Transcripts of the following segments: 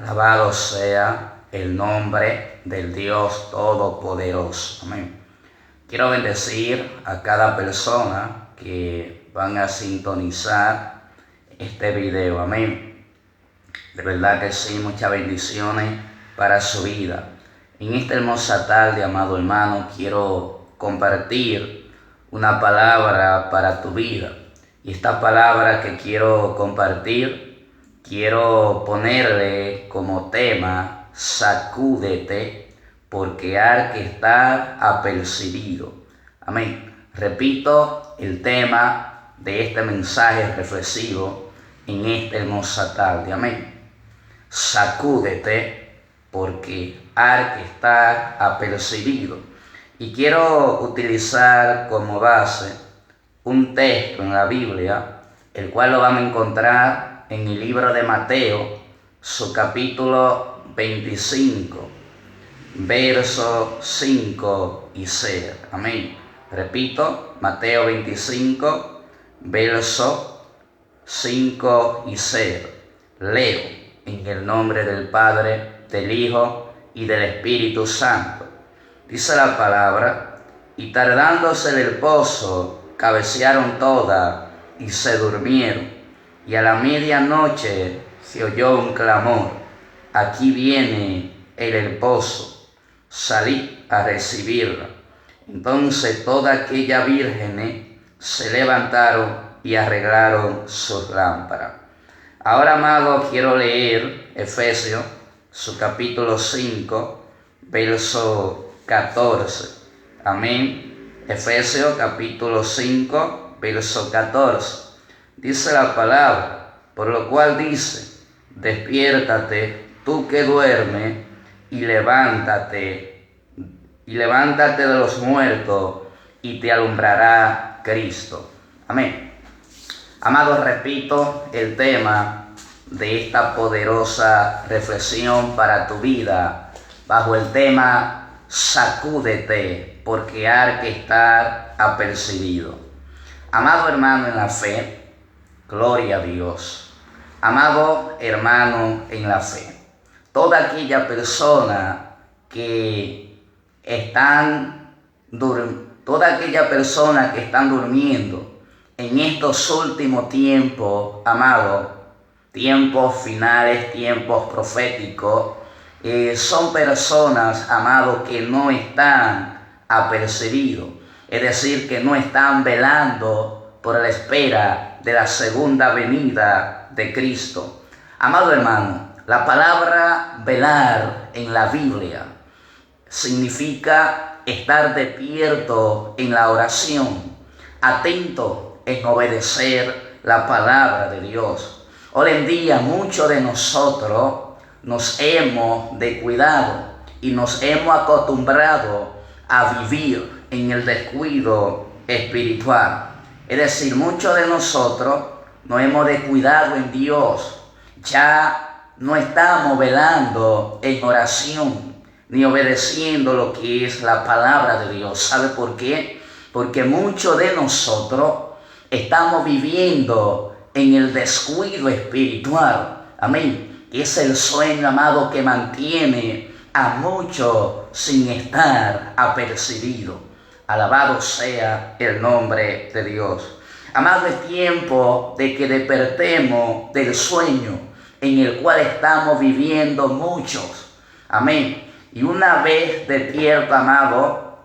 Alabado sea el nombre del Dios Todopoderoso. Amén. Quiero bendecir a cada persona que van a sintonizar este video. Amén. De verdad que sí, muchas bendiciones para su vida. En esta hermosa tarde, amado hermano, quiero compartir una palabra para tu vida. Y esta palabra que quiero compartir, quiero ponerle como tema: sacúdete, porque hay que estar apercibido. Amén. Repito el tema de este mensaje reflexivo en esta hermosa tarde. Amén. Sacúdete, porque hay que estar apercibido. Y quiero utilizar como base un texto en la Biblia, el cual lo vamos a encontrar en el libro de Mateo, su capítulo 25, versos 5 y 6. Amén. Repito, Mateo 25, versos 5 y 6. Leo en el nombre del Padre, del Hijo y del Espíritu Santo. Dice la palabra: y tardándose del pozo, cabecearon todas y se durmieron. Y a la medianoche se oyó un clamor: aquí viene el pozo, salid a recibirla. Entonces todas aquellas vírgenes se levantaron y arreglaron sus lámparas. Ahora, amado, quiero leer Efesios, su capítulo 5, verso 14. Amén. Efesios capítulo 5, verso 14. Dice la palabra, por lo cual dice: despiértate, tú que duermes, y levántate de los muertos, y te alumbrará Cristo. Amén. Amados, repito el tema de esta poderosa reflexión para tu vida, bajo el tema: sacúdete, porque hay que estar apercibido. Amado hermano en la fe, gloria a Dios. Amado hermano en la fe, toda aquella persona que están durmiendo en estos últimos tiempos, amado, tiempos finales, tiempos proféticos, son personas, amado, que no están apercibidos, es decir, que no están velando por la espera de la segunda venida de Cristo. Amado hermano, la palabra velar en la Biblia significa estar despierto en la oración, atento en obedecer la palabra de Dios. Hoy en día muchos de nosotros nos hemos descuidado y nos hemos acostumbrado a vivir en el descuido espiritual. Es decir, muchos de nosotros nos hemos descuidado en Dios. Ya no estamos velando en oración ni obedeciendo lo que es la palabra de Dios. ¿Sabe por qué? Porque muchos de nosotros estamos viviendo en el descuido espiritual. Amén. Es el sueño, amado, que mantiene a muchos sin estar apercibido. Alabado sea el nombre de Dios. Amado, es tiempo de que despertemos del sueño en el cual estamos viviendo muchos. Amén. Y una vez despierto, amado,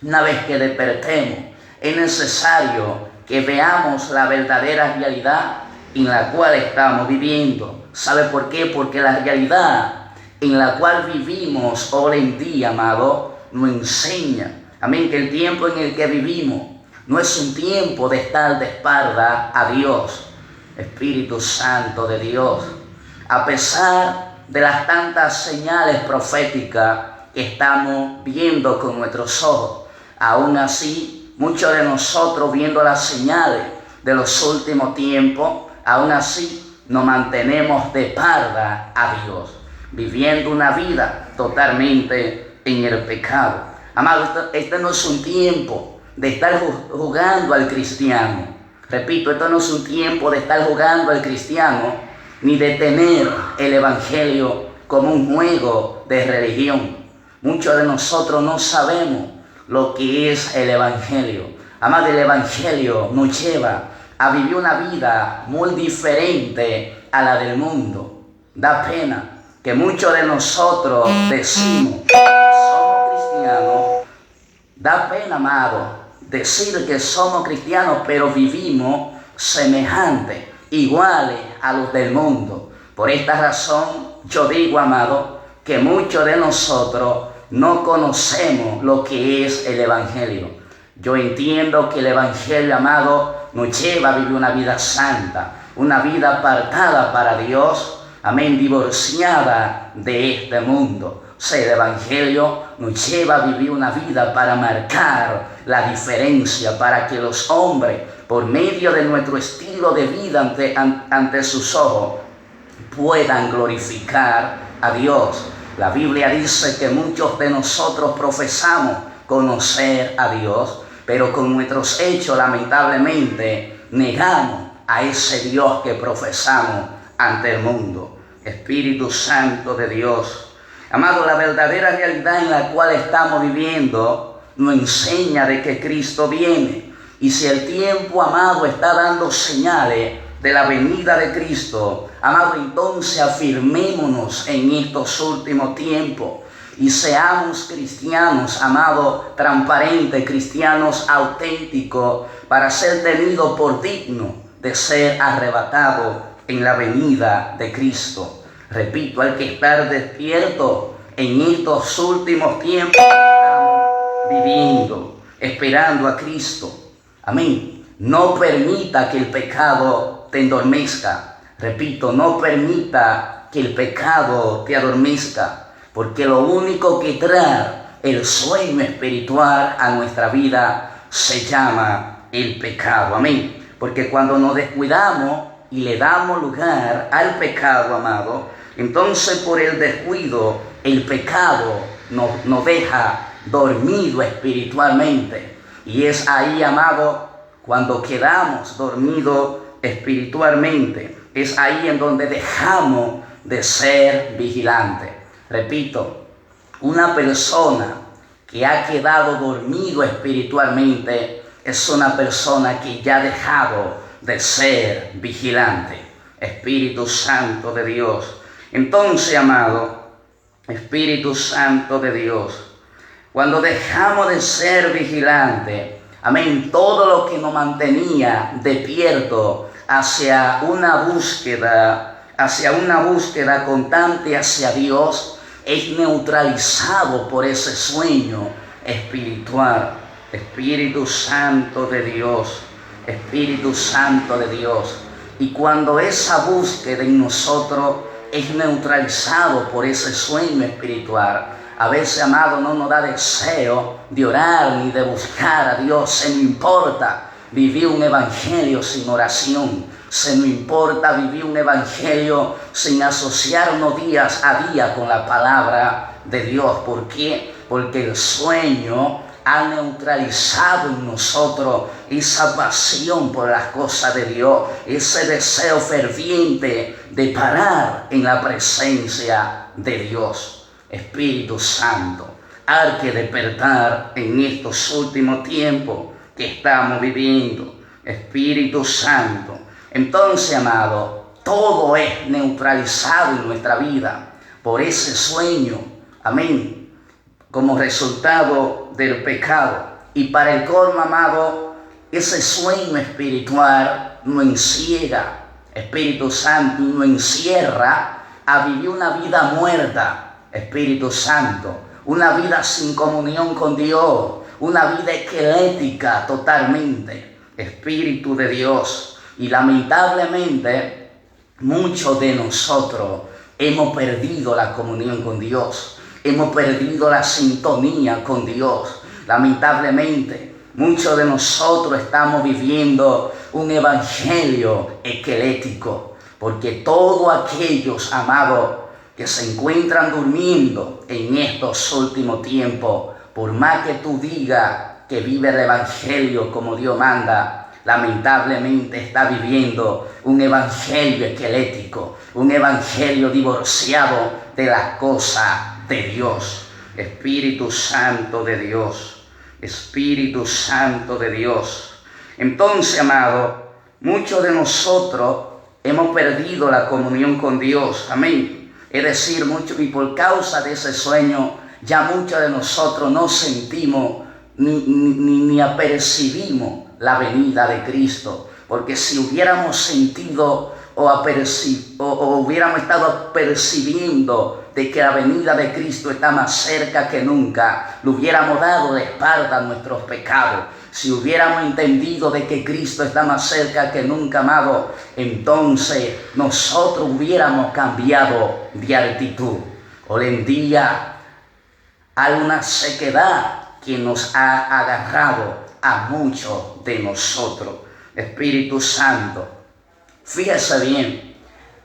una vez que despertemos, es necesario que veamos la verdadera realidad en la cual estamos viviendo. ¿Sabe por qué? Porque la realidad en la cual vivimos hoy en día, amado, nos enseña, amén, que el tiempo en el que vivimos no es un tiempo de estar de espalda a Dios. Espíritu Santo de Dios, a pesar de las tantas señales proféticas que estamos viendo con nuestros ojos, aún así, muchos de nosotros, viendo las señales de los últimos tiempos, aún así nos mantenemos de espalda a Dios, viviendo una vida totalmente en el pecado. Amado, este no es un tiempo de estar jugando al cristiano. Repito, esto no es un tiempo de estar jugando al cristiano, ni de tener el evangelio como un juego de religión. Muchos de nosotros no sabemos lo que es el Evangelio. Amado, el Evangelio nos lleva a vivir una vida muy diferente a la del mundo. Da pena que muchos de nosotros decimos que somos cristianos. Da pena, amado, decir que somos cristianos, pero vivimos semejantes, iguales a los del mundo. Por esta razón, yo digo, amado, que muchos de nosotros no conocemos lo que es el Evangelio. Yo entiendo que el Evangelio, amado, nos lleva a vivir una vida santa, una vida apartada para Dios, amén, divorciada de este mundo. O sea, el Evangelio nos lleva a vivir una vida para marcar la diferencia, para que los hombres, por medio de nuestro estilo de vida ante sus ojos, puedan glorificar a Dios. La Biblia dice que muchos de nosotros profesamos conocer a Dios, pero con nuestros hechos lamentablemente negamos a ese Dios que profesamos ante el mundo. Espíritu Santo de Dios, amado, la verdadera realidad en la cual estamos viviendo nos enseña de que Cristo viene. Y si el tiempo, amado, está dando señales de la venida de Cristo, amado, entonces afirmémonos en estos últimos tiempos y seamos cristianos, amado, transparentes, cristianos auténticos, para ser tenidos por dignos de ser arrebatados en la venida de Cristo. Repito, hay que estar despierto en estos últimos tiempos que estamos viviendo, esperando a Cristo. Amén. No permita que el pecado te endormezca. Repito, no permita que el pecado te adormezca, porque lo único que trae el sueño espiritual a nuestra vida se llama el pecado. Amén. Porque cuando nos descuidamos y le damos lugar al pecado, amado, entonces por el descuido el pecado nos deja dormido espiritualmente. Y es ahí, amado, cuando quedamos dormidos espiritualmente, es ahí en donde dejamos de ser vigilantes. Repito, una persona que ha quedado dormido espiritualmente es una persona que ya ha dejado de ser vigilante. Espíritu Santo de Dios. Entonces, amado, Espíritu Santo de Dios, cuando dejamos de ser vigilantes, amén, todo lo que nos mantenía despierto hacia una búsqueda constante hacia Dios, es neutralizado por ese sueño espiritual. Espíritu Santo de Dios, Espíritu Santo de Dios. Y cuando esa búsqueda en nosotros es neutralizado por ese sueño espiritual, a veces, amado, no nos da deseo de orar ni de buscar a Dios. Se nos importa vivir un evangelio sin oración. Se nos importa vivir un evangelio sin asociarnos días a día con la palabra de Dios. ¿Por qué? Porque el sueño ha neutralizado en nosotros esa pasión por las cosas de Dios, ese deseo ferviente de parar en la presencia de Dios. Espíritu Santo, hay que despertar en estos últimos tiempos que estamos viviendo. Espíritu Santo. Entonces, amado, todo es neutralizado en nuestra vida por ese sueño. Amén. Como resultado del pecado. Y para el colmo, amado, ese sueño espiritual nos encierra. Espíritu Santo nos encierra a vivir una vida muerta. Espíritu Santo, una vida sin comunión con Dios, una vida esquelética totalmente. Espíritu de Dios. Y lamentablemente muchos de nosotros hemos perdido la comunión con Dios, hemos perdido la sintonía con Dios. Lamentablemente muchos de nosotros estamos viviendo un evangelio esquelético, porque todos aquellos, amados, que se encuentran durmiendo en estos últimos tiempos, por más que tú digas que vive el evangelio como Dios manda, lamentablemente está viviendo un evangelio esquelético, un evangelio divorciado de las cosas de Dios. Espíritu Santo de Dios, Espíritu Santo de Dios. Entonces, amado, muchos de nosotros hemos perdido la comunión con Dios. Amén. Es decir, y por causa de ese sueño, ya muchos de nosotros no sentimos ni apercibimos la venida de Cristo. Porque si hubiéramos sentido o hubiéramos estado percibiendo de que la venida de Cristo está más cerca que nunca, le hubiéramos dado de espalda a nuestros pecados. Si hubiéramos entendido de que Cristo está más cerca que nunca, amado, entonces nosotros hubiéramos cambiado de actitud. Hoy en día hay una sequedad que nos ha agarrado a muchos de nosotros. Espíritu Santo, fíjese bien,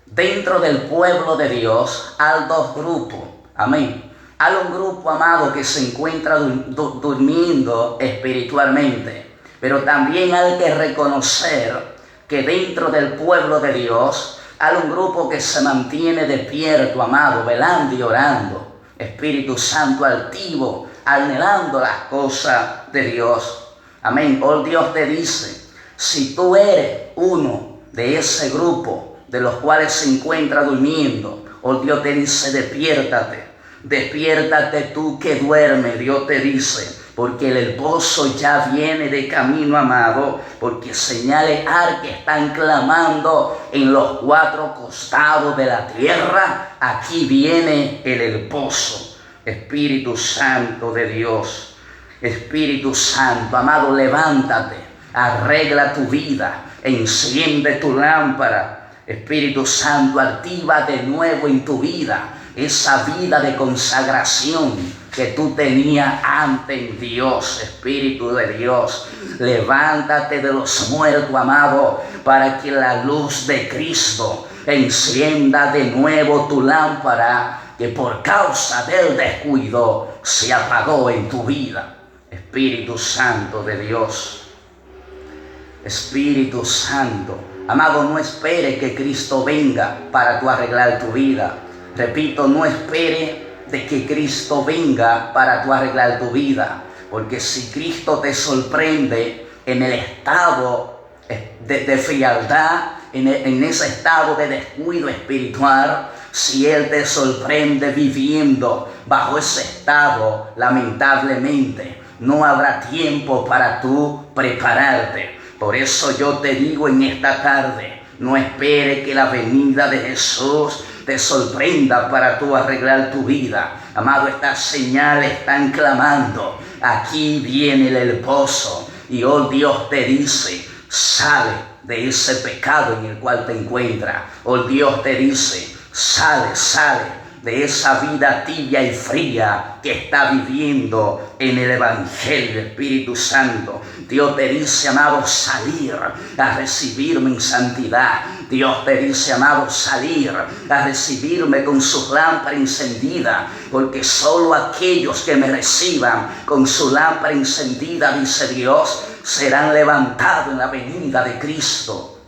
dentro del pueblo de Dios hay dos grupos. Amén. Hay un grupo, amado, que se encuentra durmiendo espiritualmente, pero también hay que reconocer que dentro del pueblo de Dios hay un grupo que se mantiene despierto, amado, velando y orando. Espíritu Santo altivo, anhelando las cosas de Dios. Amén. Hoy Dios te dice, si tú eres uno de ese grupo de los cuales se encuentra durmiendo, hoy Dios te dice, despiértate. Despiértate tú que duermes, Dios te dice, porque el esposo ya viene de camino, amado, porque señales hay que están clamando en los cuatro costados de la tierra. Aquí viene el esposo. Espíritu Santo de Dios, Espíritu Santo, amado, levántate, arregla tu vida, enciende tu lámpara. Espíritu Santo, activa de nuevo en tu vida esa vida de consagración que tú tenías antes en Dios. Espíritu de Dios, levántate de los muertos, amado, para que la luz de Cristo encienda de nuevo tu lámpara, que por causa del descuido se apagó en tu vida. Espíritu Santo de Dios, Espíritu Santo, amado, no espere que Cristo venga para tú arreglar tu vida. Repito, no espere de que Cristo venga para tú arreglar tu vida, porque si Cristo te sorprende en el estado de frialdad, en ese estado de descuido espiritual, si Él te sorprende viviendo bajo ese estado, lamentablemente no habrá tiempo para tú prepararte. Por eso yo te digo en esta tarde, no espere que la venida de Jesús te sorprenda para tú arreglar tu vida. Amado, estas señales están clamando, aquí viene el esposo. Y hoy Dios te dice, sale de ese pecado en el cual te encuentras. Hoy Dios te dice, sale de esa vida tibia y fría que está viviendo en el Evangelio. Espíritu Santo, Dios te dice, amado, salir a recibirme en santidad. Dios te dice, amado, salir a recibirme con su lámpara encendida, porque solo aquellos que me reciban con su lámpara encendida, dice Dios, serán levantados en la venida de Cristo.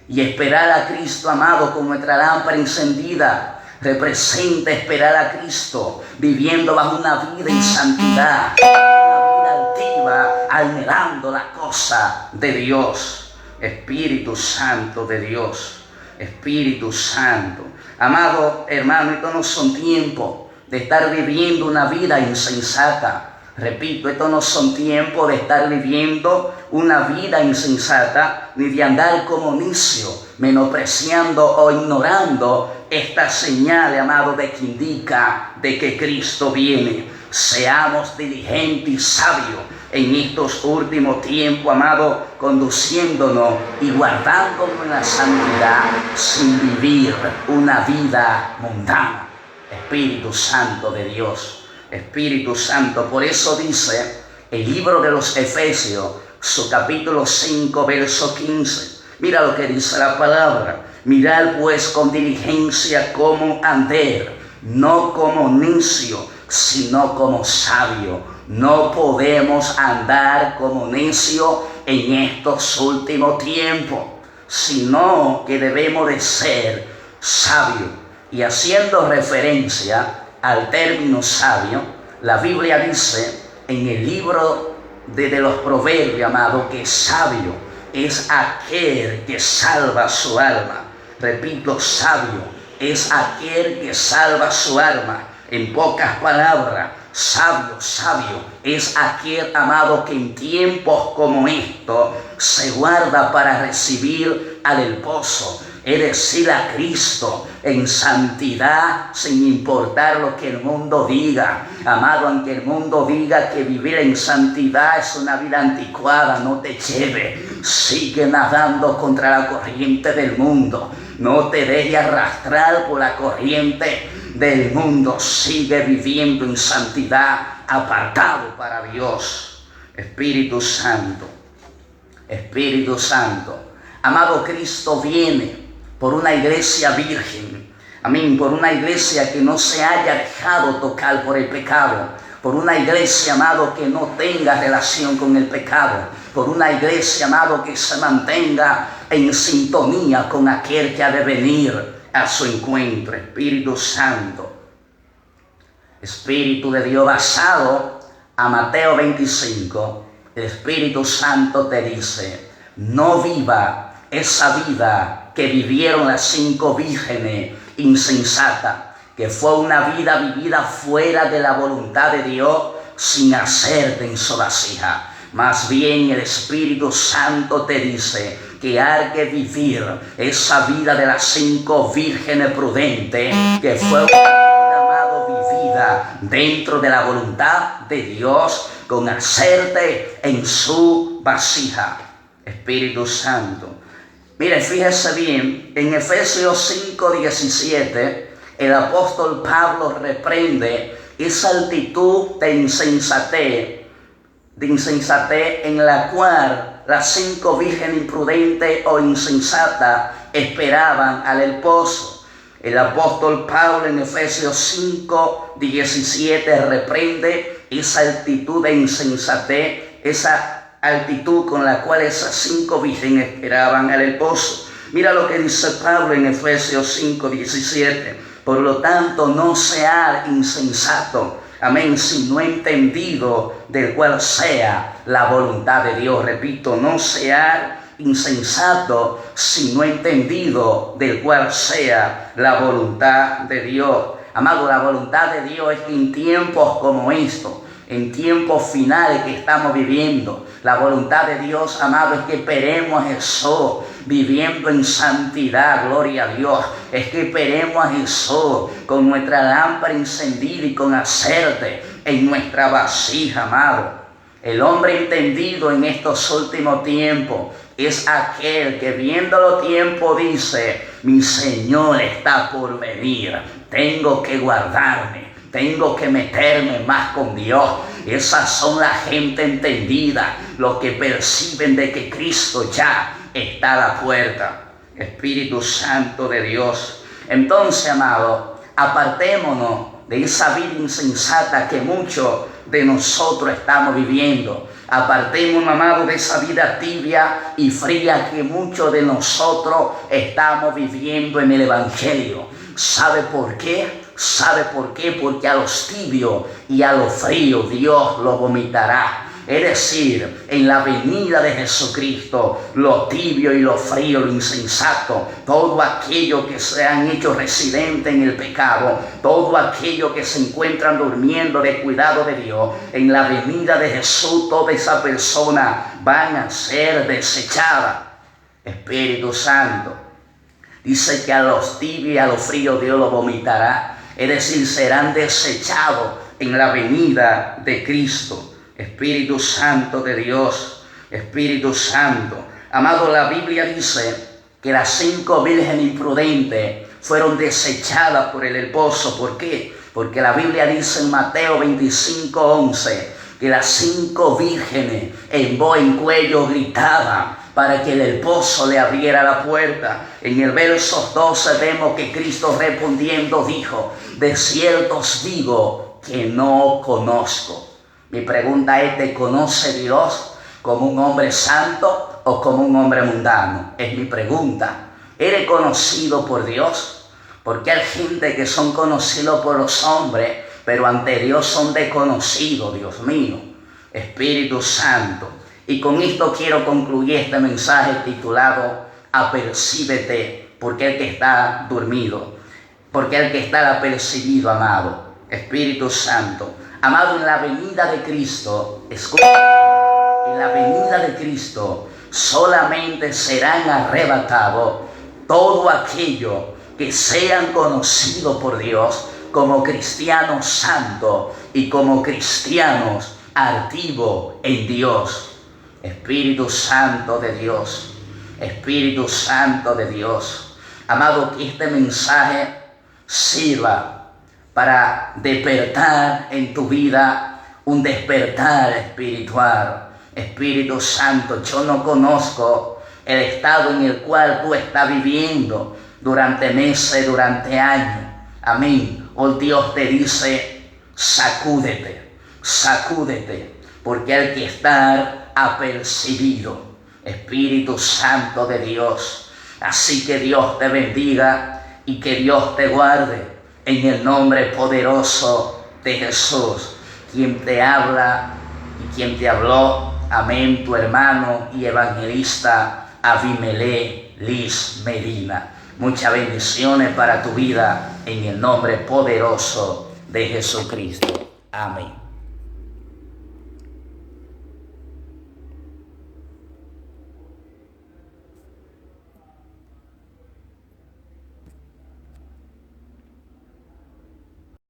Y esperar a Cristo, amado, con nuestra lámpara encendida, representa esperar a Cristo viviendo bajo una vida en santidad, una vida altiva, anhelando la cosa de Dios. Espíritu Santo de Dios, Espíritu Santo. Amado hermano, estos no son tiempos de estar viviendo una vida insensata. Repito, estos no son tiempos de estar viviendo una vida insensata, ni de andar como necio, menospreciando o ignorando estas señales, amado, de que indica de que Cristo viene. Seamos diligentes y sabios en estos últimos tiempos, amado, conduciéndonos y guardándonos en la santidad sin vivir una vida mundana. Espíritu Santo de Dios, Espíritu Santo. Por eso dice el libro de los Efesios, su capítulo 5, verso 15. Mira lo que dice la palabra. Mirad pues con diligencia cómo andar, no como necio, sino como sabio. No podemos andar como necio en estos últimos tiempos, sino que debemos de ser sabios. Y haciendo referencia al término sabio, la Biblia dice en el libro de los Proverbios, amado, que sabio es aquel que salva su alma. Repito, sabio es aquel que salva su alma. En pocas palabras, sabio es aquel, amado, que en tiempos como estos se guarda para recibir al esposo, es decir, a Cristo, en santidad, sin importar lo que el mundo diga. Amado, aunque el mundo diga que vivir en santidad es una vida anticuada, no te lleve. Sigue nadando contra la corriente del mundo. No te dejes arrastrar por la corriente del mundo. Sigue viviendo en santidad, apartado para Dios. Espíritu Santo. Amado, Cristo viene por una iglesia virgen. Amén. Por una iglesia que no se haya dejado tocar por el pecado. Por una iglesia, amado, que no tenga relación con el pecado. Por una iglesia, amado, que se mantenga en sintonía con aquel que ha de venir a su encuentro. Espíritu Santo. Espíritu de Dios, basado a Mateo 25, el Espíritu Santo te dice: no viva esa vida que vivieron las 5 vírgenes insensatas, que fue una vida vivida fuera de la voluntad de Dios, sin hacerte en su vasija. Más bien el Espíritu Santo te dice que hay que vivir esa vida de las 5 vírgenes prudentes, que fue una vida, amado, vivida dentro de la voluntad de Dios, con hacerte en su vasija. Espíritu Santo. Mire, fíjese bien, en Efesios 5:17, el apóstol Pablo reprende esa actitud de insensatez en la cual las 5 vírgenes imprudentes o insensatas esperaban al esposo. El apóstol Pablo en Efesios 5:17 reprende esa actitud de insensatez, esa actitud con la cual esas 5 vírgenes esperaban al esposo. Mira lo que dice Pablo en Efesios 5:17. Por lo tanto, no sea insensato, amén, sino entendido del cual sea la voluntad de Dios. Repito, no sea insensato, sino entendido del cual sea la voluntad de Dios. Amado, la voluntad de Dios es que en tiempos como estos, en tiempos finales que estamos viviendo, la voluntad de Dios, amado, es que esperemos a Jesús viviendo en santidad, gloria a Dios. Es que esperemos a Jesús con nuestra lámpara encendida y con aceite en nuestra vasija, amado. El hombre entendido en estos últimos tiempos es aquel que viendo los tiempos dice: mi Señor está por venir, tengo que guardarme, tengo que meterme más con Dios. Esas son la gente entendida, los que perciben de que Cristo ya está a la puerta. Espíritu Santo de Dios. Entonces, amado, apartémonos de esa vida insensata que muchos de nosotros estamos viviendo. Apartémonos, amado, de esa vida tibia y fría que muchos de nosotros estamos viviendo en el Evangelio. ¿Sabe por qué? ¿Sabe por qué? Porque a los tibios y a los fríos Dios los vomitará. Es decir, en la venida de Jesucristo, lo tibio y lo frío, lo insensato, todo aquello que se han hecho residente en el pecado, todo aquello que se encuentran durmiendo de cuidado de Dios, en la venida de Jesús, toda esa persona van a ser desechadas. Espíritu Santo. Dice que a los tibios y a los fríos Dios los vomitará. Es decir, serán desechados en la venida de Cristo. Espíritu Santo de Dios, Espíritu Santo. Amado, la Biblia dice que las 5 vírgenes imprudentes fueron desechadas por el esposo. ¿Por qué? Porque la Biblia dice en Mateo 25:11 que las 5 vírgenes en voz en cuello gritaban para que el esposo le abriera la puerta. En el verso 12 vemos que Cristo respondiendo dijo: de cierto os digo que no conozco. Mi pregunta es: ¿te conoce Dios como un hombre santo o como un hombre mundano? Es mi pregunta. ¿Eres conocido por Dios? Porque hay gente que son conocidos por los hombres, pero ante Dios son desconocidos, Dios mío. Espíritu Santo. Y con esto quiero concluir este mensaje titulado Apercíbete, porque el que está dormido, porque el que está apercibido, amado. Espíritu Santo. Amado, en la venida de Cristo, escucha, en la venida de Cristo solamente serán arrebatados todo aquello que sean conocidos por Dios como cristianos santos y como cristianos activos en Dios. Espíritu Santo de Dios, Espíritu Santo de Dios. Amado, que este mensaje sirva para despertar en tu vida un despertar espiritual. Espíritu Santo, yo no conozco el estado en el cual tú estás viviendo durante meses, durante años. Amén. Hoy Dios te dice, sacúdete, sacúdete, porque hay que estar apercibido. Espíritu Santo de Dios. Así que Dios te bendiga y que Dios te guarde en el nombre poderoso de Jesús, quien te habla y quien te habló. Amén, tu hermano y evangelista Abimelech Liz Medina. Muchas bendiciones para tu vida en el nombre poderoso de Jesucristo. Amén.